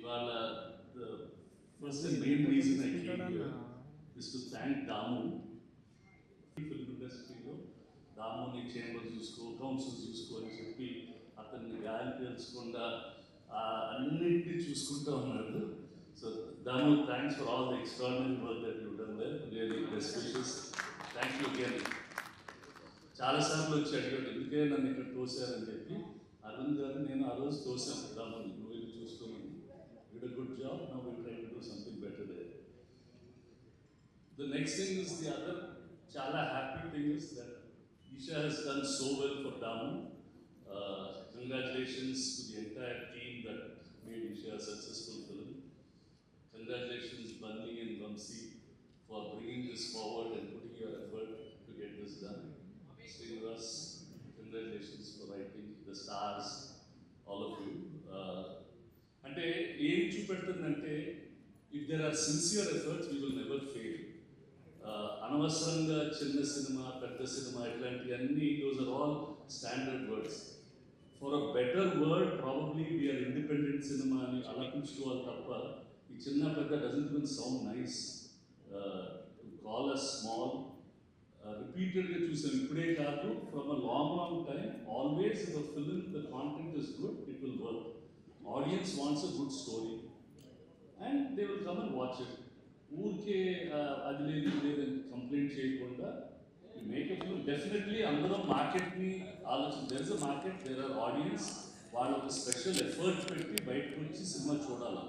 ఇవాళ the first and main reason I came here is to thank Damu. Film ఇండస్ట్రీలో దాముని chamber చూసుకో, council చూసుకో అని చెప్పి అతన్ని గాలి తెలుసుకుండా అన్నింటినీ చూసుకుంటూ ఉన్నాడు. So Damu, thanks for all the extraordinary work that you done there. Really best wishes. Thank you again. చాలాసార్లు వచ్చి అడిగాడు ఎందుకే నన్ను ఇక్కడ తోసారని చెప్పి. అరుణ్ గారు నేను ఆ రోజు తోసాను దాముని, నువ్వు వెళ్ళి చూసుకోమని. You did a good job. Now will try to do something better there. The next thing is the other chala happy thing is that Eesha has done so well for Damu. Congratulations to the entire team that made Eesha a successful film. Congratulations Bunny and Vamsi for bringing this forward and putting your effort to get this done. Srinivas, congratulations for writing the stars, all of you. Ante em chupetundante, if there are sincere efforts, we will never fail. అనవసరంగా చిన్న cinema, పెద్ద cinema ఇట్లాంటివన్నీ, those are all standard words. For a better word probably we are independent cinema అని అలా కూర్చోవాలి తప్ప ఈ చిన్న పెద్ద doesn't even sound nice. Call as small. రిపీటెడ్గా చూసాం, ఇప్పుడే కాదు, from a long time. Always if a film the content is good, it will work. Audience wants a good story and they will come and watch it. ఊరికే అది లేదు లేదని complaint చేయకుండా make a film. Definitely అందరూ మార్కెట్ని ఆలోచన, there is a market, there are audience. వాళ్ళు ఒక స్పెషల్ ఎఫర్ట్ పెట్టి బయటకు వచ్చి సినిమా చూడాలి.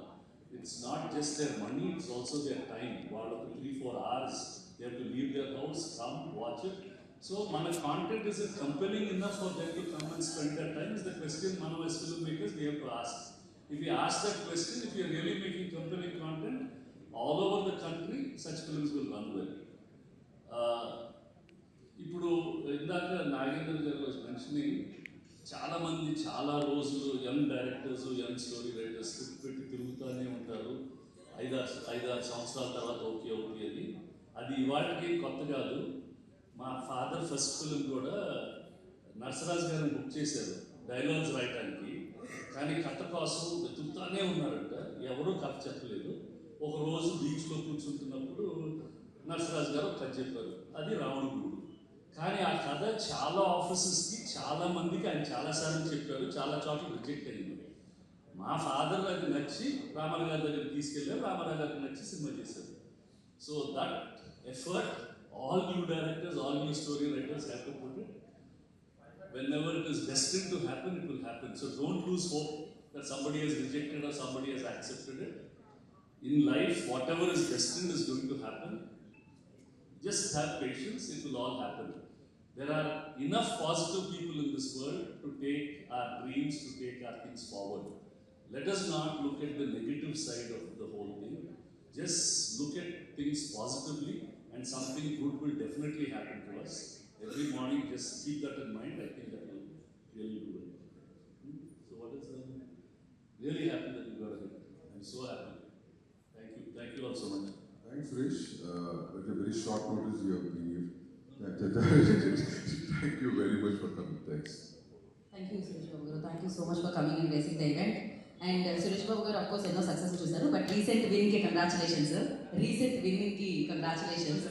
It's not just their money, it's also their time. వాళ్ళు ఒక 3-4 hours they have to leave their house, come watch it. So మన content is compelling enough for them to come and spend their time is the question మనం as filmmakers we have to ask. If we ask that question, if we are really making compelling content all over the country, such films will run well. ఇప్పుడు ఇందాక నాగేంద్ర గారు was mentioning, చాలామంది చాలా రోజులు young directors, young story writers script పెట్టి తిరుగుతూనే ఉంటారు. 5-6 సంవత్సరాల తర్వాత ఓకే అది. అది ఇవాళకి కొత్త కాదు. మా ఫాదర్ ఫస్ట్ ఫిల్మ్ కూడా నర్సరాజ్ గారిని బుక్ చేశారు డైలాగ్స్ రాయడానికి. కానీ కథ కోసం వెతుకుతానే ఉన్నారంట, ఎవరూ కథ చెప్పలేదు. ఒక రోజు బీచ్లో కూర్చుంటున్నప్పుడు నర్సరాజు గారు కథ చెప్పారు, అది రావణుడు. కానీ ఆ కథ చాలా ఆఫీసెస్కి, చాలా మందికి ఆయన చాలాసార్లు చెప్పారు, చాలా చోట్ల రిజెక్ట్ అయింది. మా ఫాదర్ అది నచ్చి రామారావు గారి దగ్గర తీసుకెళ్ళారు, రామారావు గారికి నచ్చి సినిమా చేశారు. So that effort all new directors, all new story writers have to put it. Whenever it is destined to happen, it will happen. So don't lose hope that somebody has rejected or somebody has accepted it. In life, whatever is destined is going to happen. Just have patience, it will all happen. There are enough positive people in this world to take our dreams, to take our things forward. Let us not look at the negative side of the whole thing. Just look at things positively and something good will definitely happen to us. Every morning, just keep that in mind. I think that will really do it. So what is that? Really happy that you got it. I'm so happy. Thank you all so much. Thanks, Suresh. At a very short notice, you have been here. Thank you very much for coming. Thanks. Thank you, Suresh babu. Thank you so much for coming and gracing the event. And Suresh babu, of course, no success to sir, but recent win ki congratulations, sir. Recent winning ki congratulations.